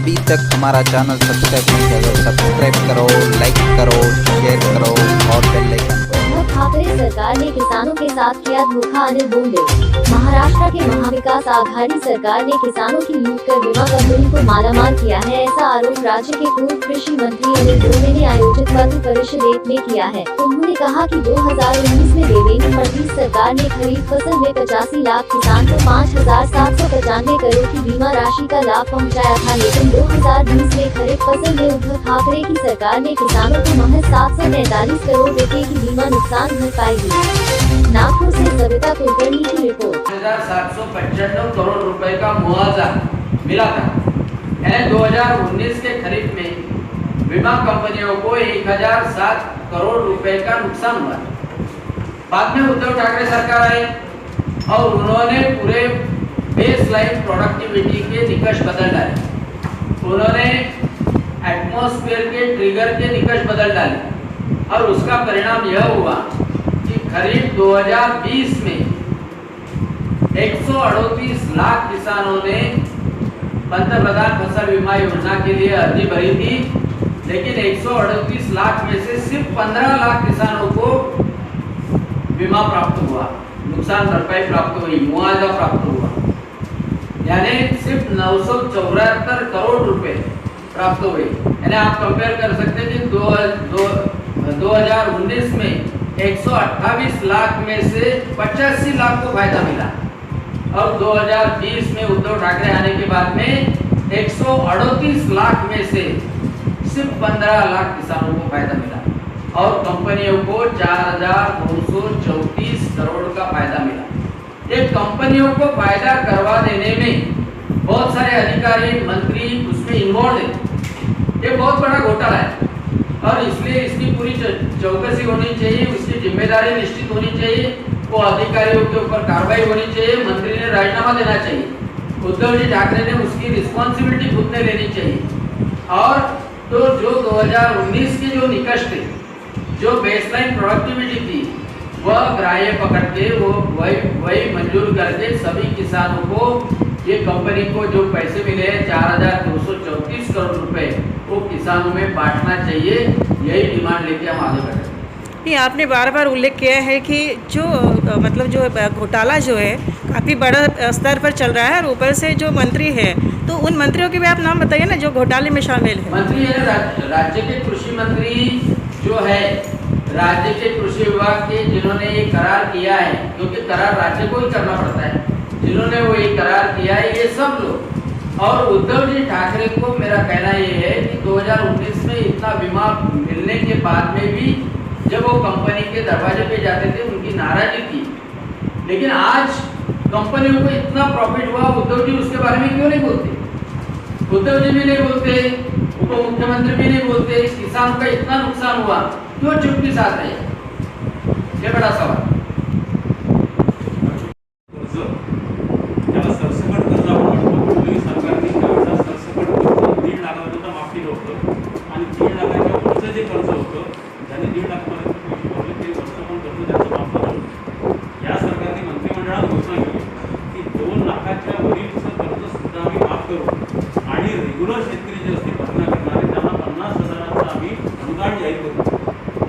अभी तक हमारा चैनल सब्सक्राइब नहीं किया तो सब्सक्राइब करो, लाइक करो, शेयर करो और बेल आइकन। ठाकरे सरकार ने किसानों के साथ किया धोखा, अनिल बोले। महाराष्ट्र के महाविकास आघाड़ी सरकार ने किसानों की लूट कर बीमा कंपनी को मालामाल किया है, ऐसा आरोप राज्य के पूर्व कृषि मंत्री अनिल बोले ने आयोजित पत्र परिषद एक में किया है। उन्होंने कहा कि 2019 में देवेंद्र फडणवीस सरकार ने खरीफ फसल में 85 लाख किसान को 5,795 करोड़ की बीमा राशि का लाभ पहुंचाया था, लेकिन 2020 में खरीफ फसल में उद्धव ठाकरे की सरकार ने किसानों को महज 743 करोड़ रुपए की बीमा नुकसान भरपाई दी। नागपुर से सविता कुलकर्णी की रिपोर्ट। 795 करोड़ रुपए का मुआवजा मिला था। 2019 के खरीफ में बीमा कंपनियों को 1007 करोड़ रुपए का नुकसान हुआ। बाद में उद्धव ठाकरे सरकार आई और उन्होंने पूरे बेस लाइन प्रोडक्टिविटी के निकष बदल डाले। उन्होंने एटमॉस्फेयर के ट्रिगर के निकष बदल डाले और उसका परिणाम यह हुआ कि खरीफ 2020 में 138 लाख किसानों ने पंतप्रधान फसल बीमा योजना के लिए अर्जी भरी थी, लेकिन 138 लाख में से सिर्फ 15 लाख किसानों को बीमा प्राप्त हुआ, नुकसान भरपाई प्राप्त हुई, मुआवजा प्राप्त हुआ। यानी सिर्फ 974 करोड़ रुपए प्राप्त हुए। यानी आप कंपेयर कर सकते हैं कि 2019 में 128 लाख में से 85 लाख को फायदा मिला और 2020 में उद्धव ठाकरे आने के बाद में 138 लाख में से सिर्फ 15 लाख किसानों को फायदा मिला और कंपनियों को 4,234 करोड़ का फायदा मिला। ये कंपनियों को फायदा करवा देने में बहुत सारे अधिकारी मंत्री उसमें इन्वॉल्व हैं। ये बहुत बड़ा घोटाला है और इसलिए इसकी पूरी चौकसी होनी चाहिए, उसकी जिम्मेदारी निश्चित होनी चाहिए, वो अधिकारियों के ऊपर कार्रवाई होनी चाहिए, मंत्री ने राजीनामा देना चाहिए, उद्धव जी ठाकरे ने उसकी रिस्पॉन्सिबिलिटी खुद ने लेनी चाहिए। और तो जो 2019 के जो निकष थे, जो बेसलाइन प्रोडक्टिविटी थी, वह ग्राह्य पकड़ के वो वही मंजूर करके सभी किसानों को ये कंपनी को जो पैसे मिले हैं 4,234 करोड़ रुपए वो किसानों में बांटना चाहिए। यही डिमांड लेके हम आगे बढ़े। नहीं, आपने बार बार उल्लेख किया है कि जो मतलब जो घोटाला जो है काफ़ी बड़ा स्तर पर चल रहा है और ऊपर से जो मंत्री है, तो उन मंत्रियों के भी आप नाम बताइए ना जो घोटाले में शामिल है। मंत्री है राज्य के कृषि मंत्री जो है, राज्य के कृषि विभाग के जिन्होंने ये करार किया है, क्योंकि करार राज्य को ही करना पड़ता है, जिन्होंने वो ये करार किया है, ये सब लोग। और उद्धव जी ठाकरे को मेरा कहना ये है कि 2019 में इतना बीमा मिलने के बाद में भी जब वो कंपनी के दरवाजे पे जाते थे उनकी नाराजगी थी, लेकिन आज कंपनियों को इतना प्रॉफिट हुआ, उद्धव जी उसके बारे में क्यों नहीं बोलते? उद्धव जी भी नहीं बोलते, उप मुख्यमंत्री भी नहीं बोलते। किसानों का इतना नुकसान हुआ, क्यों चुप के साथ है? ये बड़ा सवाल।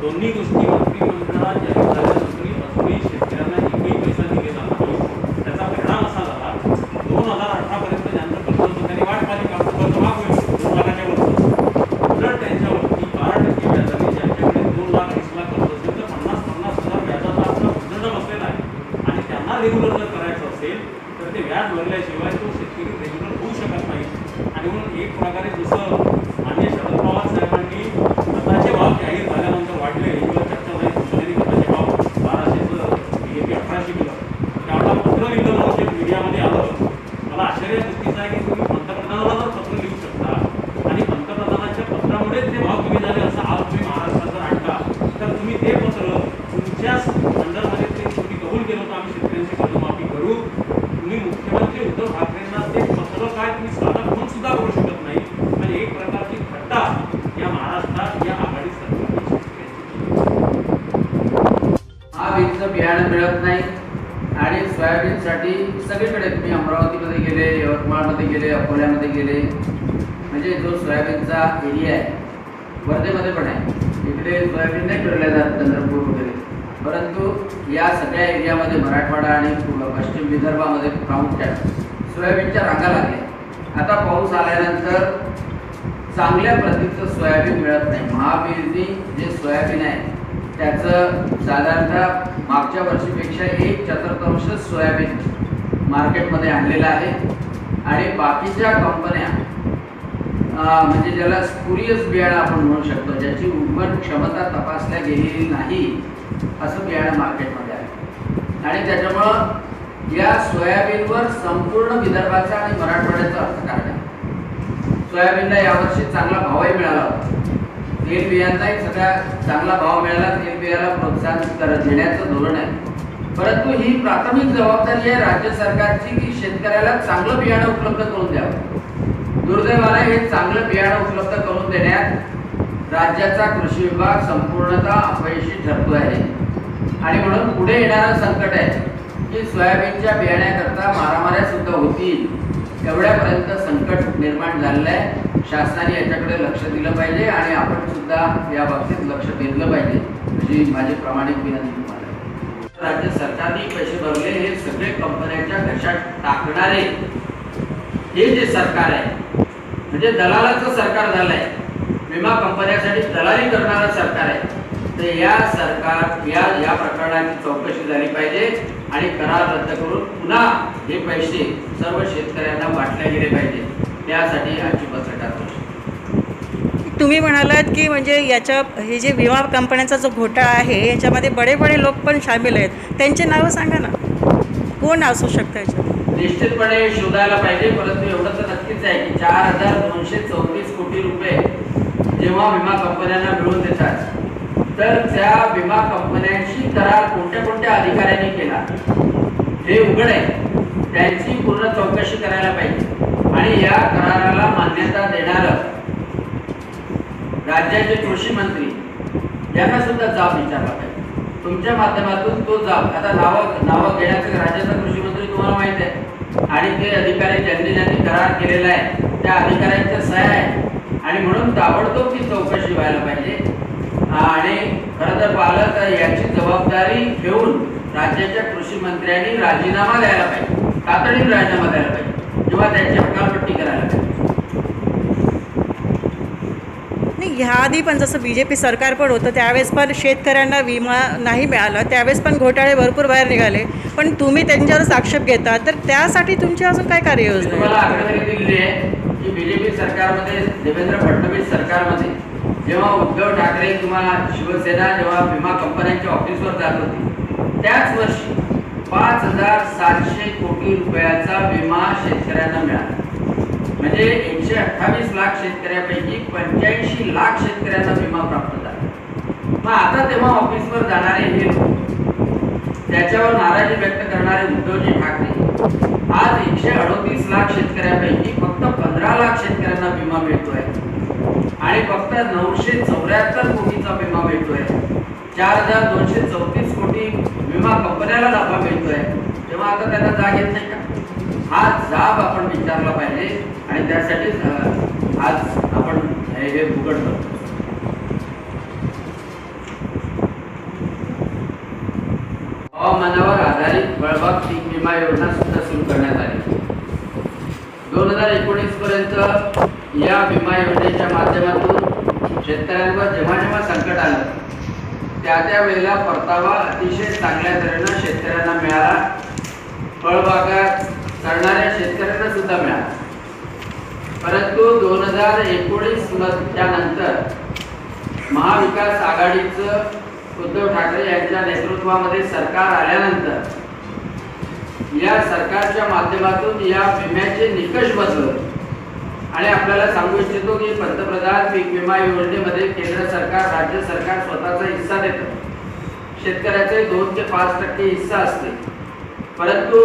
दोन्ही गोष्टी मंत्रिमंडळात जाहीर झाल्यानंतरही अजूनही शेतकऱ्यांना एकही पैसा दिलेला नाही। त्याचा परिणाम असा झाला 2018 पर्यंत ज्यांचं कर्ज होतं त्यांनी वाट पाहिली का कर्ज माफ होईल 2 लाखाच्या वर, उलट त्यांच्यावरती 12% व्याजाने ज्यांच्याकडे 2,20,00,000 कर्ज असेल तर 50,000 व्याजाचा आपला उद्दंड बसलेला आहे आणि त्यांना रेग्युलर जर करायचं असेल तर ते व्याज भरल्याशिवाय तो शेतकरी रेग्युलर होऊ शकत नाही। आणि म्हणून एक प्रकारे जसं माननीय शरद पवार साहेबांनी खताचे भाव जाहीर झाल्यानंतर वाढले, किंवा चर्चा झाली कुठेतरी खताचे भाव 1200चं DAP 1800 केलं, त्यावेळेला पत्र लिहिलं म्हणजे मीडियामध्ये आलं। मला आश्चर्य गोष्टीचं आहे की तुम्ही पंतप्रधानाला जर पत्र लिहू शकता आणि पंतप्रधानाच्या पत्रामुळेच ते भाव कमी झाले असं आज तुम्ही महाराष्ट्रात जर आणता तर तुम्ही ते पत्र तुमच्याच अंडरमध्ये ते तुम्ही कबूल केलं होतं आम्ही शेतकऱ्यांची कर्जमाफी करू। तुम्ही मुख्यमंत्री उद्धव ठाकरेंना ते पत्र काय तुम्ही साधा फोन सुद्धा करू शकत नाही आणि एक प्रकारची थट्टा या महाराष्ट्रात या आघाडी सरकारची महाबीजचं बियाणं मिळत नाही आणि सोयाबीनसाठी सगळीकडे तुम्ही अमरावतीमध्ये गेले, यवतमाळमध्ये गेले, अकोल्यामध्ये गेले, म्हणजे जो सोयाबीनचा एरिया आहे, वर्धेमध्ये पण आहे, इकडे सोयाबीन नाही पेरल्या जात चंद्रपूर वगैरे, परंतु या सगळ्या एरियामध्ये मराठवाडा आणि पश्चिम विदर्भामध्ये प्रामुख्याने सोयाबीनच्या रांगा लागल्या. आता पाऊस आल्यानंतर चांगल्या प्रतीचं सोयाबीन मिळत नाही. महाबीजनी जे सोयाबीन आहे त्याचं साधारणतः मागच्या वर्षीपेक्षा 1/4 सोयाबीन मार्केटमध्ये आणलेलं आहे आणि बाकीच्या कंपन्या म्हणजे ज्याला स्पुरियस बियाणं आपण म्हणू शकतो, ज्याची उगवण क्षमता तपासल्या गेलेली नाही असं बियाणं मार्केटमध्ये आहे. आणि त्याच्यामुळं या सोयाबीनवर संपूर्ण विदर्भाचा आणि मराठवाड्याचा अर्थकारण आहे. सोयाबीनला यावर्षी चांगला भावही मिळाला होता. तेल बियांनाही सगळ्या चांगला भाव मिळाला. तेल बियाला प्रोत्साहन देण्याचं धोरण आहे. परंतु ही प्राथमिक जबाबदारी आहे राज्य सरकारची की शेतकऱ्याला चांगलं बियाणं उपलब्ध करून द्यावं. दुर्दैवाने हे चांगलं बियाणं उपलब्ध करून देण्यात राज्याचा कृषी विभाग संपूर्णतः अपयशी ठरतो आहे. आणि म्हणून पुढे येणारं संकट आहे की सोयाबीनच्या बियाण्याकरता मारामाऱ्या सुद्धा होतील एवढ्यापर्यंत संकट निर्माण झालेलं आहे. शासनाने याच्याकडे लक्ष दिलं पाहिजे आणि आपण सुद्धा या बाबतीत लक्ष दिलं पाहिजे अशी माझी प्रामाणिक विनंती तुम्हाला. राज्य सरकारने पैसे भरले, हे सगळे कंपन्यांच्या घशात टाकणारे हे जे सरकार आहे म्हणजे दलालाचं सरकार झालं आहे. विमा कंपन्यांसाठी दलाली करणारं सरकार आहे. तर या सरकार या प्रकरणाची चौकशी झाली पाहिजे आणि करार रद्द करून पुन्हा हे पैसे सर्व शेतकऱ्यांना वाटले गेले पाहिजे. त्यासाठी आजची पत्रकार परिषद. तुम्ही म्हणालात की म्हणजे याच्या हे जे विमा कंपन्यांचा जो घोटाळा आहे याच्यामध्ये बडे बडे लोक पण सामील आहेत, त्यांचे नावं सांगा ना, कोण असू शकतं याच्यात? निश्चितपणे शोधायला पाहिजे. परंतु एवढं तर नक्कीच आहे की 4,234 कोटी रुपये जेव्हा विमा कंपन्यांना मिळवून देतात तर त्या विमा कंपन्यांशी करार कोणत्या कोणत्या अधिकाऱ्यांनी केला हे उघड आहे. त्यांची पूर्ण चौकशी करायला पाहिजे आणि या कराराला मान्यता देणारं राज्याचे कृषी मंत्री यांना सुद्धा जाब विचारला पाहिजे. तुमच्या माध्यमातून तो जाब, आता नावं घेण्याचं राज्याचा कृषी मंत्री तुम्हाला माहित आहे आणि ते अधिकारी ज्यांनी करार केलेला आहे त्या अधिकाऱ्यांच्या सह्या आहे आणि म्हणून ताबडतोब ती चौकशी व्हायला पाहिजे. आणि खरं तर पाहिलं तर याची जबाबदारी घेऊन राज्याच्या कृषी मंत्र्यांनी राजीनामा द्यायला पाहिजे, तातडीने राजीनामा द्यायला पाहिजे किंवा त्यांची हकालपट्टी करायला पाहिजे. नाही, ह्या आधी पण जसं BJP सरकार पण होतं त्यावेळेस पण शेतकऱ्यांना विमा नाही मिळाला, त्यावेळेस पण घोटाळे भरपूर बाहेर निघाले, पण तुम्ही त्यांच्यावर आक्षेप घेता, तर त्यासाठी तुमची अजून काय कार्ययोजना? तुम्हाला आकडेवारी दिली आहे की BJP सरकारमध्ये, देवेंद्र फडणवीस सरकारमध्ये जेव्हा उद्धव ठाकरे किंवा शिवसेना जेव्हा विमा कंपन्यांच्या ऑफिसवर जात होती त्याच वर्षी 5,700 कोटी रुपयाचा विमा शेतकऱ्यांना मिळाला. म्हणजे 128 लाख शेतकऱ्यापैकी 85 लाख शेतकऱ्यांना विमा प्राप्त झाला. मग आता तेव्हा ऑफिसवर जाणारे हे त्याच्यावर नाराजी व्यक्त करणारे उद्धवजी ठाकरे आज 138 लाख शेतकऱ्यापैकी फक्त 15 लाख शेतकऱ्यांना विमा मिळतोय आणि फक्त 974 कोटीचा विमा मिळतोय. 4,234 कोटी विमा कंपन्याला नफा मिळतोय. तेव्हा आता त्यांना जाग येत नाही का? हा जाब आपण विचारला पाहिजे आणि त्यासाठीच आज आपण हे उघड करतो. हवामानावर आधारित फळबाग पीक विमा योजना सुद्धा सुरू करण्यात आली. 2019 पर्यंत या विमा योजनेच्या माध्यमातून शेतकऱ्यांवर जेव्हा जेव्हा संकट आलं त्या वेळेला परतावा अतिशय चांगल्या तऱ्हेनं शेतकऱ्यांना मिळाला. फळबागात करणाऱ्या शेतकऱ्यांना सुद्धा मिळाला. परंतु 2019 त्यानंतर महाविकास आघाडीचं उद्धव ठाकरे यांच्या नेतृत्वामध्ये सरकार आल्यानंतर या सरकारच्या माध्यमातून या विम्याचे निकष बदलले आणि आपल्याला सांगू इच्छितो की पंतप्रधान पीक विमा योजनेमध्ये केंद्र सरकार, राज्य सरकार स्वतःचा हिस्सा देतं. शेतकऱ्याचे 2 ते 5% हिस्सा असते. परंतु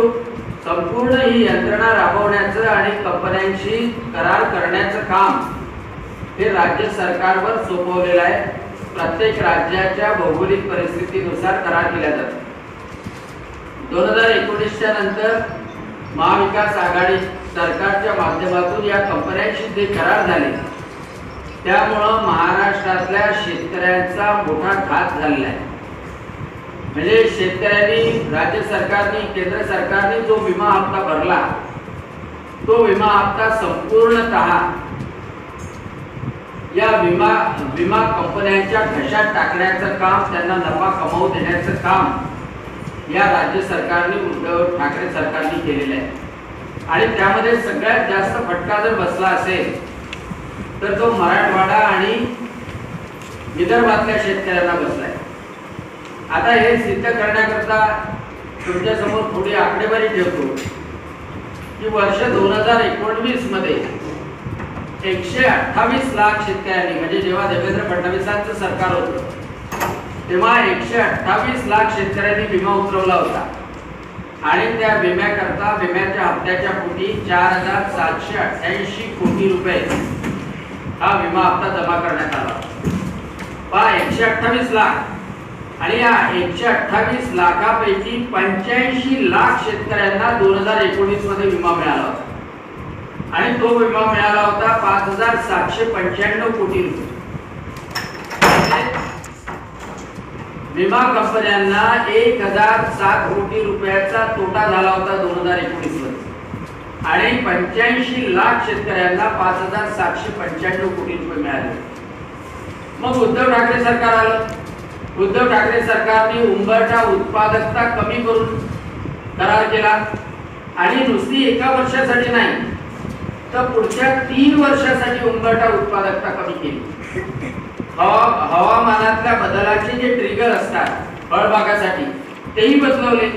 संपूर्ण ही यंत्रणा राबवण्याचं आणि कंपन्यांशी करार करण्याचं काम हे राज्य सरकारवर सोपवलेलं आहे. प्रत्येक राज्याच्या भौगोलिक परिस्थितीनुसार करार केला जातो. 2019च्या नंतर महाविकास आघाडी सरकारच्या माध्यमातून या कंपन्यांशी जे करार झाले त्यामुळं महाराष्ट्रातल्या शेतकऱ्यांचा मोठा घात झालेला आहे. म्हणजे शेतकऱ्यांनी, राज्य सरकारने, केंद्र सरकारने जो विमा हप्ता भरला तो विमा हप्ता संपूर्णतः या विमा कंपन्यांच्या घशात टाकण्याचं काम, त्यांना नफा कमावून देण्याचं काम या राज्य सरकारने, उद्धव ठाकरे सरकारने केलेलं आहे. आणि त्यामध्ये सगळ्यात जास्त फटका जर बसला असेल तर तो मराठवाडा आणि विदर्भातल्या शेतकऱ्यांना बसलाय. आता हे सिद्ध करण्याकरता तुमच्या समोर थोडी आकडेवारी ठेवतो की वर्ष 2019 मध्ये 128 लाख शेतकऱ्यांनी, म्हणजे जेव्हा देवेंद्र फडणवीसांचं सरकार होतं तेव्हा 128 लाख शेतकऱ्यांनी विमा उतरवला होता. आणि त्या विम्याकरता, विम्याच्या हप्त्याच्या पोटी 4,788 कोटी रुपये हा विमा हप्ता जमा करण्यात आला. 128 लाख. आणि या 128 लाखापैकी 85 लाख शेतकऱ्यांना 2019 मध्ये विमा मिळाला होता. आणि तो विमा मिळाला होता 5,795 कोटी रुपये. विमा कंपन्यांना 1,007 कोटी रुपयाचा तोटा झाला होता 2019 मध्ये. आणि 85 लाख शेतकऱ्यांना 5,795 कोटी रुपये मिळाले. मग उद्धव ठाकरे सरकार आलं. उद्धव ठाकरे सरकारने उंबरठा उत्पादकता कमी करून करार केला. आणि नुसती एका वर्षासाठी नाही तर पुढच्या 3 वर्षासाठी उंबरठा उत्पादकता कमी केली. हवामानातल्या बदलाचे जे ट्रिगर असतात फळबागासाठी तेही बदलवले.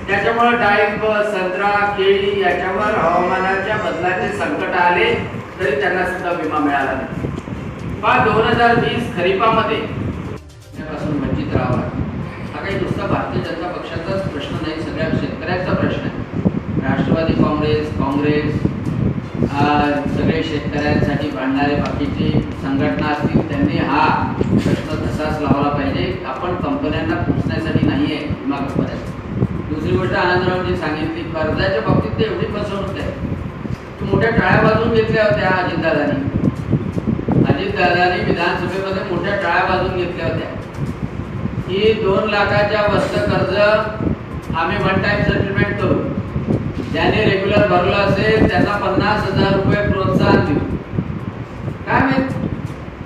त्याच्यामुळे डाळिंब, संत्रा, केळी याच्यावर हवामानाच्या बदलाचे संकट आले तरी त्यांना सुद्धा विमा मिळाला नाही. 2020 खरीपामध्ये पासून वंचित राहावा हा काही नुसता भारतीय जनता पक्षाचाच प्रश्न नाही, सगळ्या शेतकऱ्यांचा प्रश्न आहे. राष्ट्रवादी काँग्रेस सगळे शेतकऱ्यांसाठी भांडणारे बाकीचे संघटना असतील त्यांनी हा प्रश्न तसाच लावला पाहिजे. आपण कंपन्यांना पोचण्यासाठी नाही आहे विमा कंपन्या. दुसरी गोष्ट आनंदरावजी सांगितली, कर्जाच्या बाबतीत तर एवढी फसवणूक आहे की मोठ्या टाळ्या वाजवून घेतल्या होत्या अजितदादांनी विधानसभेमध्ये मोठ्या टाळ्या वाजवून घेतल्या होत्या की 2 लाखाच्या वस्त कर्ज आम्ही वन टाइम सेटलमेंट करू, ज्याने रेग्युलर भरलं असेल त्यांना 50,000 रुपये प्रोत्साहन देऊ. काय माहित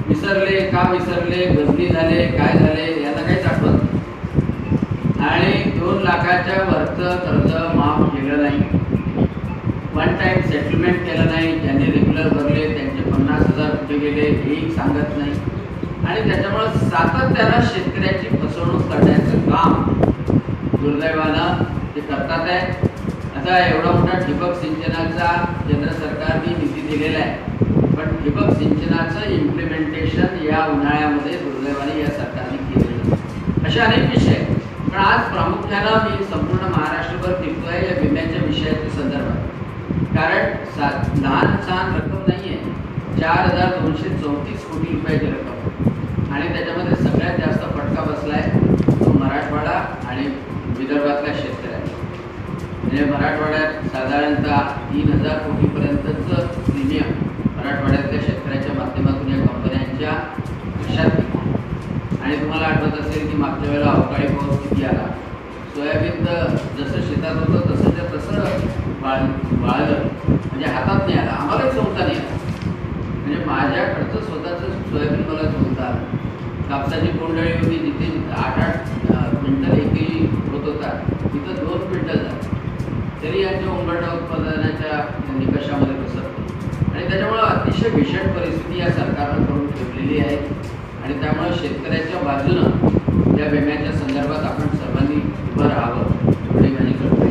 विसरले का विसरले, बदली झाले काय झाले याला काहीच आठवत नाही. आणि 2 लाखाच्या वरचं कर्ज माफ केलं नाही, वन टाइम सेटलमेंट केलं नाही, ज्यांनी रेग्युलर भरले त्यांचे 50,000 कुठे गेले हेही सांगत नाही. आणि त्याच्यामुळे सातत्यानं शेतकऱ्याची फसवणूक करण्याचं काम दुर्दैवानं ते करतात आहे. आता एवढा मोठा ठिबक सिंचनाचा केंद्र सरकारने निधी दिलेला आहे, पण ठिबक सिंचनाचं इम्प्लिमेंटेशन या उन्हाळ्यामध्ये दुर्दैवाने या सरकारने केलेलं आहे. असे अनेक विषय आहेत. पण आज प्रामुख्यानं मी संपूर्ण महाराष्ट्रभर फिरतोय या विम्याच्या विषयाच्या संदर्भात. कारण लहान सहान रक्कम नाही आहे, 4,234 कोटी रुपयाची रक्कम. आणि त्याच्यामध्ये सगळ्यात जास्त फटका बसलाय तो मराठवाडा आणि विदर्भातल्या शेतकऱ्यांना. म्हणजे मराठवाड्यात साधारणतः 3,000 कोटीपर्यंतचं प्रीमियम मराठवाड्यातल्या शेतकऱ्याच्या माध्यमातून या कंपन्यांच्या लक्षात घेतलं. आणि तुम्हाला आठवत असेल की मागच्या वेळेला अवकाळी पाऊस किती आला, सोयाबीन तर जसं शेतात होतं तसंच्या तसं वाळलं, म्हणजे हातात नाही आला, आम्हालाच सोडता नाही आला. म्हणजे माझ्याकडचं स्वतःचं सोयाबीन मला सोडता आलं. कापसाची कोंडळी होती जिथे 8-8 क्विंटल एकरी होत होता तिथं 2 क्विंटल झालं, तरी यांच्या उंबरठा उत्पादनाच्या निकषामध्ये बसत नाही. आणि त्याच्यामुळं अतिशय भीषण परिस्थिती या सरकारनं करून ठेवलेली आहे. आणि त्यामुळं शेतकऱ्याच्या बाजूनं या विम्याच्या संदर्भात आपण सर्वांनी उभं राहावं एवढी माझी कल्पना.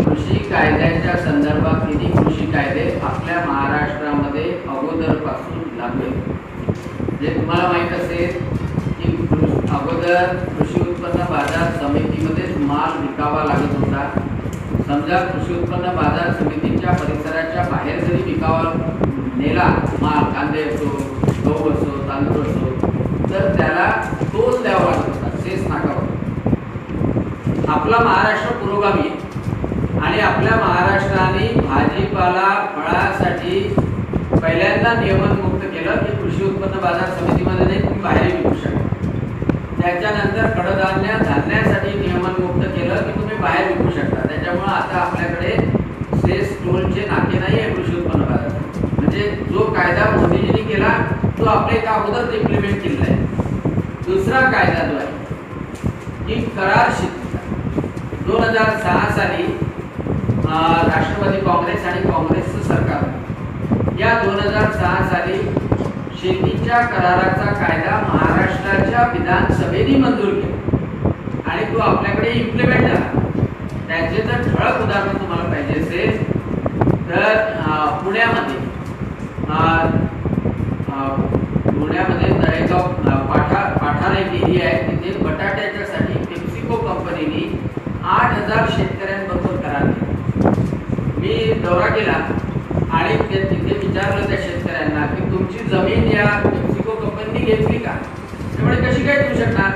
कृषी कायद्याच्या संदर्भात किती कृषी कायदे आपल्या महाराष्ट्रामध्ये अगोदरपासून लागू आहेत. म्हणजे तुम्हाला माहीत असेल की अगोदर कृषी उत्पन्न बाजार समितीमध्येच माल विकावा लागत होता. समजा कृषी उत्पन्न बाजार समितीच्या परिसराच्या बाहेर जरी विकावा नेला माल, कांदे असो, गहू असो, तांदूळ असो, तर त्याला टोल द्यावा लागत होता, सेस नाका होता. आपला महाराष्ट्र पुरोगामी आहे आणि आपल्या महाराष्ट्राने पहिल्यांदा नियमनमुक्त केलं की कृषी उत्पन्न बाजार समितीमध्ये नाही, तुम्ही बाहेर विकू शकता. त्याच्यानंतर कडधान्य धान्यासाठी नियमनमुक्त केलं की तुम्ही बाहेर विकू शकता. त्याच्यामुळे आता आपल्याकडे सेस टोलचे नाके नाही आहे कृषी उत्पन्न बाजारात. म्हणजे जो कायदा मोदीजींनी केला तो आपल्या एका अगोदरच इम्प्लिमेंट केलेला आहे. दुसरा कायदा जो आहे की करार शेतीचा 2006 साली राष्ट्रवादी काँग्रेस आणि काँग्रेसचं सरकार या 2006 साली शेतीच्या कराराचा कायदा महाराष्ट्राच्या विधानसभेने मंजूर केला आणि तो आपल्याकडे इम्प्लिमेंट झाला. त्याचे जर ठळक उदाहरण तुम्हाला पाहिजे असेल तर पुण्यामध्ये तळेगाव पाठार एक एरिया आहे, तिथे बटाट्याच्यासाठी पेप्सिको कंपनीने 8,000 शेतकऱ्यांबरोबर करार केला. मी दौरा केला आणि तिथे विचारलं त्या शेतकऱ्यांना की तुमची जमीन या पेप्सिको कंपनीने घेतली का? त्यामुळे कशी काय घेऊ शकणार?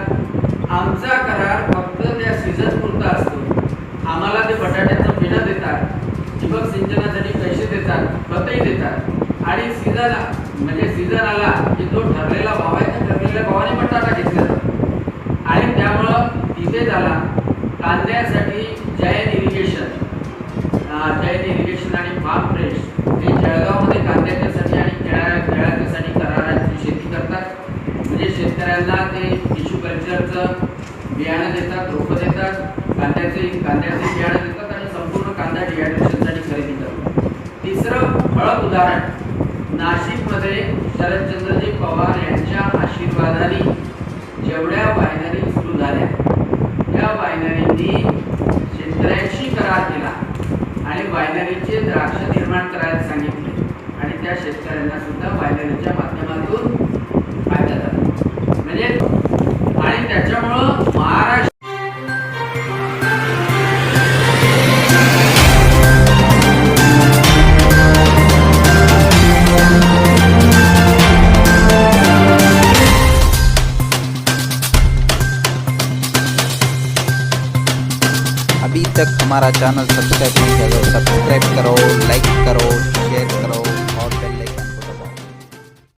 आमचा करार फक्त त्या सीझन पुरता असतो. आम्हाला ते बटाट्याचं बिलं देतात, ठिबक सिंचनासाठी पैसे देतात, खतही देतात आणि सीझन आला की जो ठरलेला भाव आहे त्या ठरलेल्या भावाने बटाटा घेतला जातो. आणि त्यामुळं तिथे झाला कांद्यासाठी जैन इरिगेशन आणि फार्म फ्रेश हे जळगावमध्ये कांद्याच्यासाठी आणि केळ्याच्यासाठी कराराची शेती करतात. म्हणजे शेतकऱ्यांना ते टिश्यू कल्चरचं बियाणं देतात, रोपं देतात, कांद्याचे बियाणं देतात आणि संपूर्ण कांदा डिहायड्रेशनसाठी खरेदी करतात. तिसरं ठळक उदाहरण नाशिकमध्ये शरदचंद्रजी पवार यांच्या आशीर्वादाने जेवढ्या वायनरी सुरू झाल्या त्या वायनरींनी शेतकऱ्यांशी करार केला आणि वायनरीचे द्राक्ष निर्माण करायला सांगितले आणि त्या शेतकऱ्यांना सुद्धा वायनरीच्या माध्यमातून फायदा झाला. म्हणजे आणि त्याच्यामुळं महाराष्ट्र अभी तक हमारा चैनल सब्सक्राइब नहीं किया तो सब्सक्राइब करो, लाइक करो, शेयर करो.